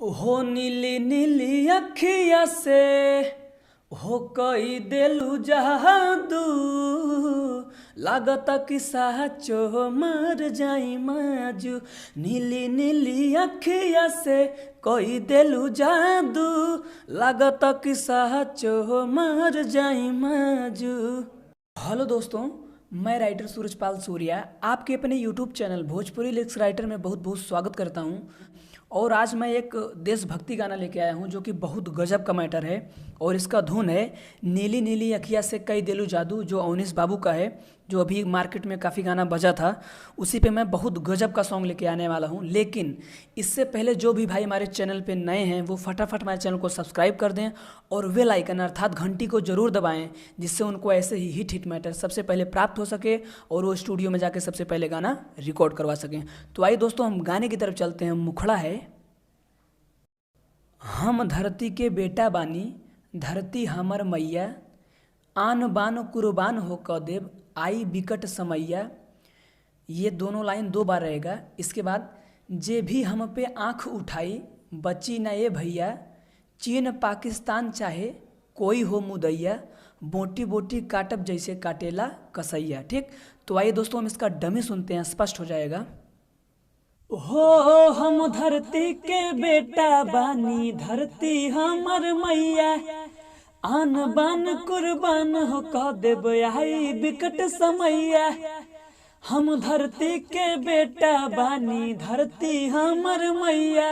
हो नीली नीली अखिया से हो कई देलू जादू। लागता कि साचो मर जाई माजू। नीली नीली अखिया से कई देलू जादू। लागता कि साचो मर जाई माजू। हेलो दोस्तों, मैं राइटर सूरजपाल सूर्या आपके अपने YouTube channel Bhojpuri lyrics writer में बहुत बहुत स्वागत करता हूं। और आज मैं एक देशभक्ति गाना लेके आया हूं जो कि बहुत गजब का मैटर है। और इसका धुन है नीली नीली अखिया से कई देलू जादू, जो अवनीश बाबू का है, जो अभी मार्केट में काफ़ी गाना बजा था। उसी पे मैं बहुत गजब का सॉन्ग लेके आने वाला हूं। लेकिन इससे पहले जो भी भाई हमारे चैनल पे नए हैं वो फटाफट हमारे चैनल को सब्सक्राइब कर दें और बेल आइकन अर्थात घंटी को ज़रूर दबाएं, जिससे उनको ऐसे ही हिट मैटर सबसे पहले प्राप्त हो सके और वो स्टूडियो में जाके सबसे पहले गाना रिकॉर्ड करवा सकें। तो आइए दोस्तों, हम गाने की तरफ चलते हैं। मुखड़ा है। हम धरती के बेटा बानी, धरती हमर मैया, आन बान कुर्बान हो क देव आई बिकट समैया। ये दोनों लाइन दो बार रहेगा। इसके बाद जे भी हम पे आँख उठाई बची न ये भैया, चीन पाकिस्तान चाहे कोई हो मुदैया, बोटी बोटी काटब जैसे काटेला कसैया। ठीक, तो आइए दोस्तों हम इसका डमी सुनते हैं, स्पष्ट हो जाएगा। हो हम धरती के बेटा बानी, धरती हमर मैया, आन बान कुर्बान हो क देव आई बिकट समैया। हम धरती के बेटा बानी, धरती हमर मैया,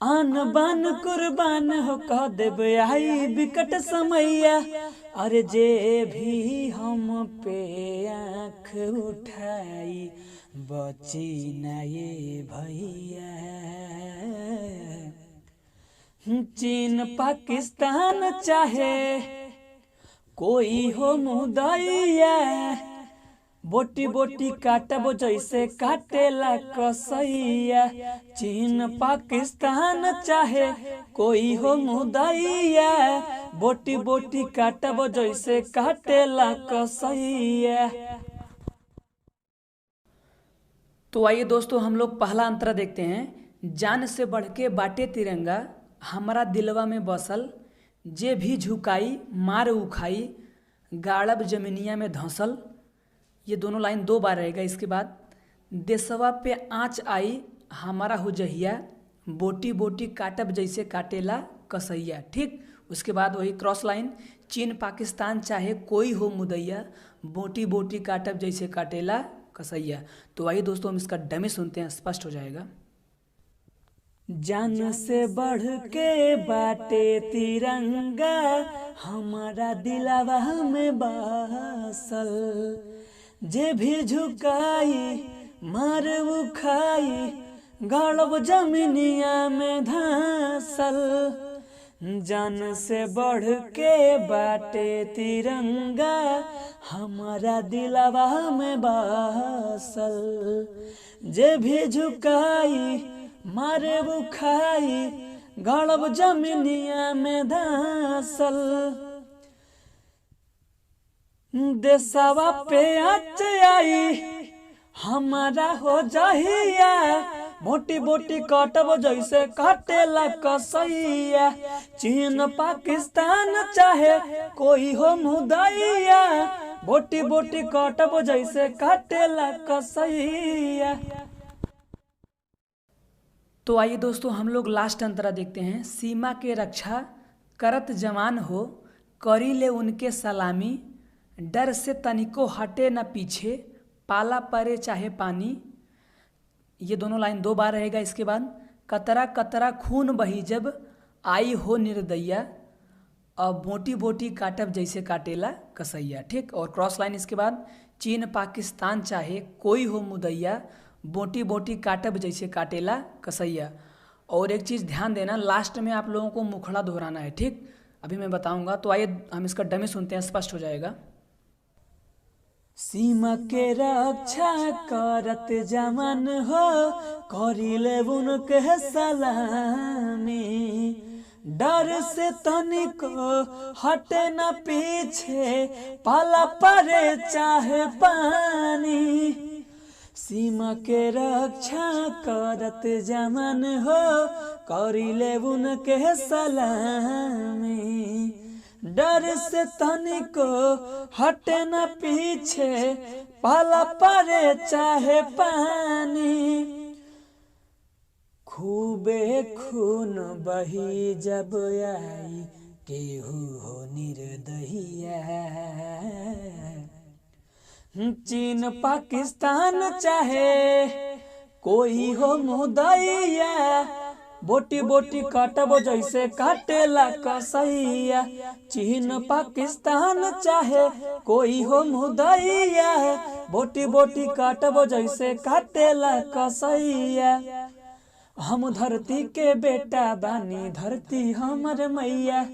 आन बान कुर्बान हो क देव आई बिकट समैया। अरे जे भी हम पे आँख उठाई बची न ये भैया, चीन पाकिस्तान चाहे कोई हो मुदैया, बोटी बोटी काटब जैसे काटेला कसैया। चीन पाकिस्तान चाहे कोई हो मुदैया, बोटी बोटी काटब जैसे काटेला कसैया। तो आइए दोस्तों हम लोग पहला अंतरा देखते हैं। जान से बढ़ के बाटे तिरंगा, हमारा दिलवा में बसल, जे भी झुकाई मार उखाई, गाड़ब जमीनिया में धंसल। ये दोनों लाइन दो बार रहेगा। इसके बाद देशवा पे आँच आई हमारा हो जहिया, बोटी बोटी काटब जैसे काटेला कसैया। ठीक, उसके बाद वही क्रॉस लाइन, चीन पाकिस्तान चाहे कोई हो मुदैया, बोटी बोटी काटब जैसे काटेला कसैया। तो आइए दोस्तों हम इसका डमी सुनते हैं, स्पष्ट हो जाएगा। जान से बढ़ के बाटे तिरंगा, हमारा दिलवा में बसल, जे भी झुकाई मार उखाई, गाड़ब जमीनिया में धंसल। जान से बढ़ के बाटे तिरंगा, हमारा दिलवा में बसल, जे भी झुकाई मारे उखाई, गाड़ब जमीनिया में धंसल। देशवा पे आँच आई हमारा हो जहिया, बोटी बोटी काटब जैसे काटेला कसैया। चीन पाकिस्तान चाहे कोई हो मुदैया, बोटी बोटी काटब जैसे काटेला कसैया। तो आइए दोस्तों हम लोग लास्ट अंतरा देखते हैं। सीमा के रक्षा करत जवान हो, करी ले उनके सलामी, डर से तनिको हटे न पीछे, पाला परे चाहे पानी। ये दोनों लाइन दो बार रहेगा। इसके बाद कतरा कतरा खून बही जब आई हो निर्दया, अब बोटी बोटी काटब जैसे काटेला कसैया। ठीक, और क्रॉस लाइन इसके बाद, चीन पाकिस्तान चाहे कोई हो मुदैया, बोटी बोटी काटब जैसे काटेला कसैया। और एक चीज़ ध्यान देना, लास्ट में आप लोगों को मुखड़ा दोहराना है। ठीक, अभी मैं बताऊंगा। तो आइए हम इसका डमी सुनते हैं, स्पष्ट हो जाएगा। सीमा के रक्षा करत जवान हो, करिले उनके सलामी, डर से तनिको हटे न पीछे, पाला परे चाहे पानी। सीमा के रक्षा करत जमन हो, करिले उनके सलामी। डर से तनिको हटे न पीछे, पाला परे चाहे पानी। खूबे खून बही जब आई, केहू हो निर्दयिया। चीन पाकिस्तान चाहे कोई हो मुदैया, बोटी बोटी काटबो जैसे काटेला कसैया। चीन पाकिस्तान चाहे कोई हो मुदैया, बोटी बोटी काटबो जैसे काटेला कसैया। हम धरती के बेटा बानी, धरती हमर मैया।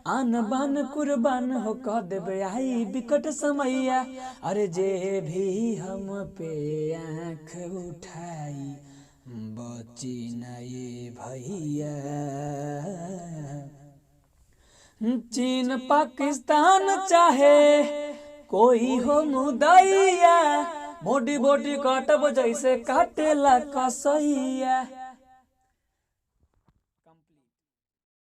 आन बान कुर्बान हो कह देबे आई बिकट समैया। अरे जे भी हम पे आँख उठाई, बची न ये भैया। चीन पाकिस्तान चाहे कोई हो मुदैया, बोटी बोटी काटब जैसे काटेला कसैया।